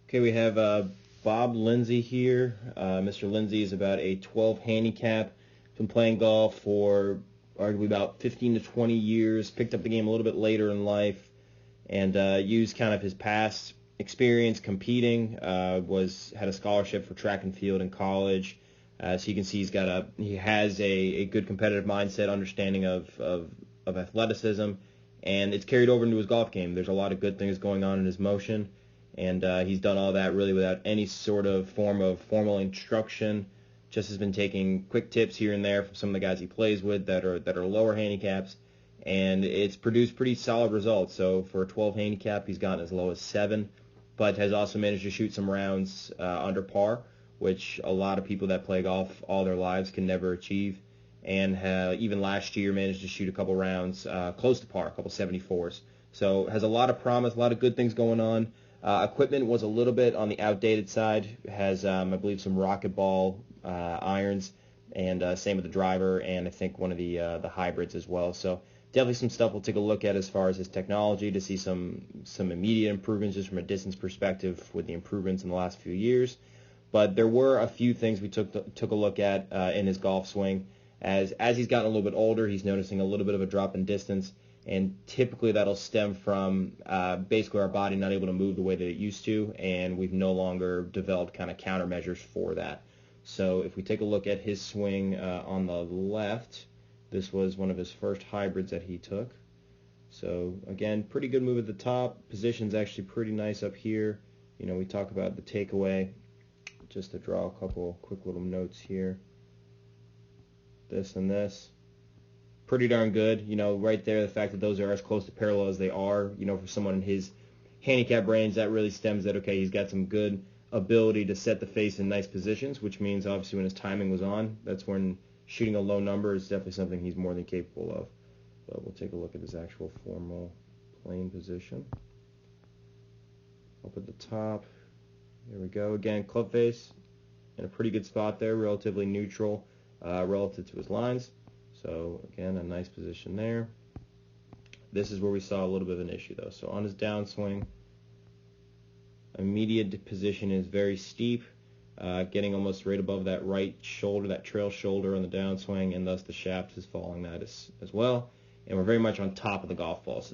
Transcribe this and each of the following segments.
Okay, we have Bob Linse here. Mr. Linse is about a 12 handicap. Been playing golf for arguably about 15 to 20 years. Picked up the game a little bit later in life, and used kind of his past experience competing. Had a scholarship for track and field in college. So you can see he has a good competitive mindset, understanding of athleticism, and it's carried over into his golf game. There's a lot of good things going on in his motion. And he's done all that really without any sort of form of formal instruction. Just has been taking quick tips here and there from some of the guys he plays with that are lower handicaps, and it's produced pretty solid results. So for a 12 handicap, he's gotten as low as 7, but has also managed to shoot some rounds under par, which a lot of people that play golf all their lives can never achieve. And even last year managed to shoot a couple rounds close to par, a couple 74s. So has a lot of promise, a lot of good things going on. Equipment was a little bit on the outdated side. Has, I believe, some rocket ball irons, and same with the driver, and I think one of the hybrids as well. So definitely some stuff we'll take a look at as far as his technology to see some immediate improvements just from a distance perspective with the improvements in the last few years. But there were a few things we took a look at in his golf swing. As he's gotten a little bit older, he's noticing a little bit of a drop in distance. And typically that'll stem from basically our body not able to move the way that it used to, and we've no longer developed kind of countermeasures for that. So if we take a look at his swing on the left, this was one of his first hybrids that he took. So again, pretty good move at the top. Position's actually pretty nice up here. You know, we talk about the takeaway. Just to draw a couple quick little notes here. This and this. Pretty darn good, you know, right there, the fact that those are as close to parallel as they are, you know, for someone in his handicap range, that really stems that, okay, he's got some good ability to set the face in nice positions, which means obviously when his timing was on, that's when shooting a low number is definitely something he's more than capable of. But we'll take a look at his actual formal playing position. Up at the top, there we go. Again, club face in a pretty good spot there, relatively neutral relative to his lines. So again, a nice position there. This is where we saw a little bit of an issue though. So on his downswing, immediate position is very steep, getting almost right above that right shoulder, that trail shoulder on the downswing, and thus the shaft is following that as well. And we're very much on top of the golf ball. So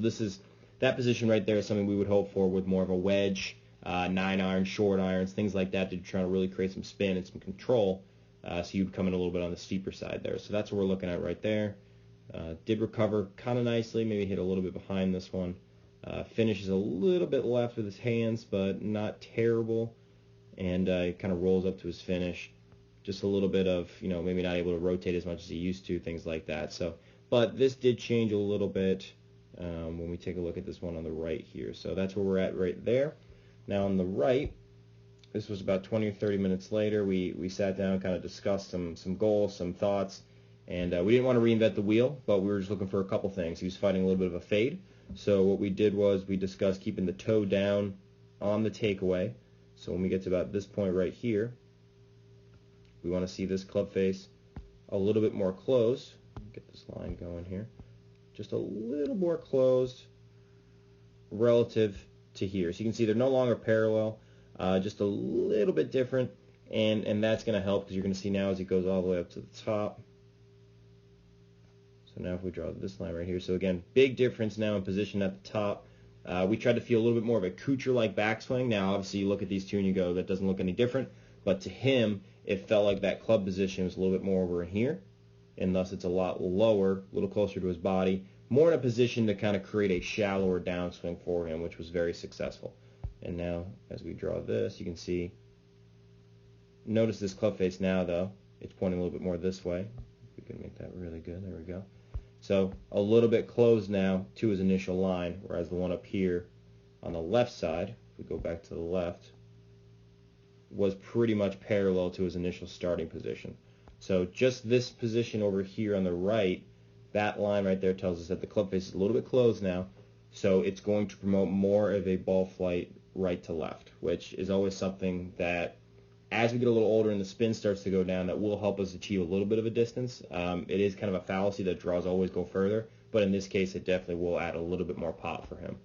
that position right there is something we would hope for with more of a wedge, 9-iron, short irons, things like that to try to really create some spin and some control. So you'd come in a little bit on the steeper side there. So that's what we're looking at right there. Did recover kind of nicely, maybe hit a little bit behind this one. Finishes a little bit left with his hands, but not terrible. And he kind of rolls up to his finish. Just a little bit of, you know, maybe not able to rotate as much as he used to, things like that. So, but this did change a little bit when we take a look at this one on the right here. So that's where we're at right there. Now on the right, this was about 20 or 30 minutes later. We sat down, kind of discussed some goals, some thoughts, and we didn't want to reinvent the wheel, but we were just looking for a couple things. He was fighting a little bit of a fade, so what we did was we discussed keeping the toe down on the takeaway. So when we get to about this point right here, we want to see this club face a little bit more closed. Get this line going here. Just a little more closed relative to here. So you can see they're no longer parallel. Just a little bit different, and that's going to help because you're going to see now as it goes all the way up to the top. So now if we draw this line right here, so again, big difference now in position at the top. We tried to feel a little bit more of a Kuchar-like backswing. Now obviously you look at these two and you go, that doesn't look any different, but to him it felt like that club position was a little bit more over here, and thus it's a lot lower, a little closer to his body, more in a position to kind of create a shallower downswing for him, which was very successful. And now, as we draw this, you can see, notice this club face now, though. It's pointing a little bit more this way. We can make that really good. There we go. So a little bit closed now to his initial line, whereas the one up here on the left side, if we go back to the left, was pretty much parallel to his initial starting position. So just this position over here on the right, that line right there tells us that the club face is a little bit closed now, so it's going to promote more of a ball flight right to left, which is always something that as we get a little older and the spin starts to go down, that will help us achieve a little bit of a distance. It is kind of a fallacy that draws always go further, but in this case it definitely will add a little bit more pop for him.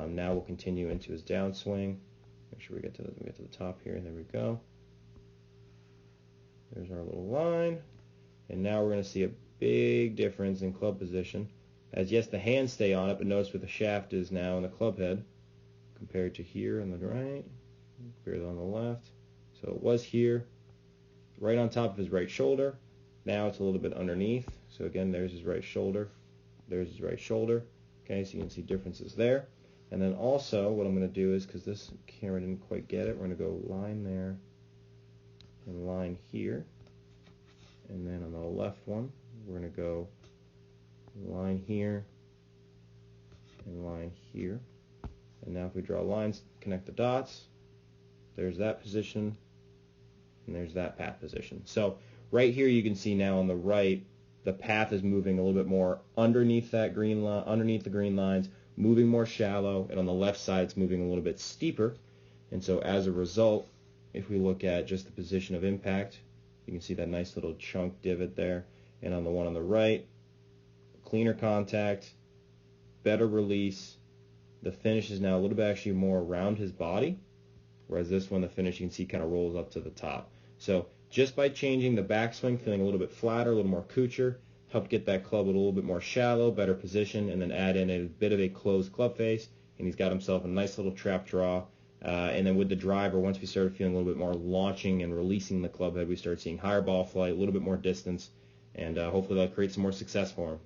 Now we'll continue into his downswing. Make sure we get to the top here. There we go. There's our little line. And now we're going to see a big difference in club position. As yes, the hands stay on it, but notice where the shaft is now in the club head compared to here on the right, compared to on the left. So it was here, right on top of his right shoulder. Now it's a little bit underneath. So again, there's his right shoulder. There's his right shoulder. Okay, so you can see differences there. And then also what I'm going to do is, because this camera didn't quite get it, we're going to go line there and line here. And then on the left one, we're going to go line here and line here. And now if we draw lines, connect the dots, there's that position, and there's that path position. So right here you can see now on the right, the path is moving a little bit more underneath that green line, underneath the green lines, moving more shallow, and on the left side it's moving a little bit steeper. And so as a result, if we look at just the position of impact, you can see that nice little chunk divot there. And on the one on the right, cleaner contact, better release. The finish is now a little bit actually more around his body, whereas this one, the finish you can see kind of rolls up to the top. So just by changing the backswing, feeling a little bit flatter, a little more couture, helped get that club with a little bit more shallow, better position, and then add in a bit of a closed club face, and he's got himself a nice little trap draw. And then with the driver, once we started feeling a little bit more launching and releasing the club head, we started seeing higher ball flight, a little bit more distance, and hopefully that'll create some more success for him.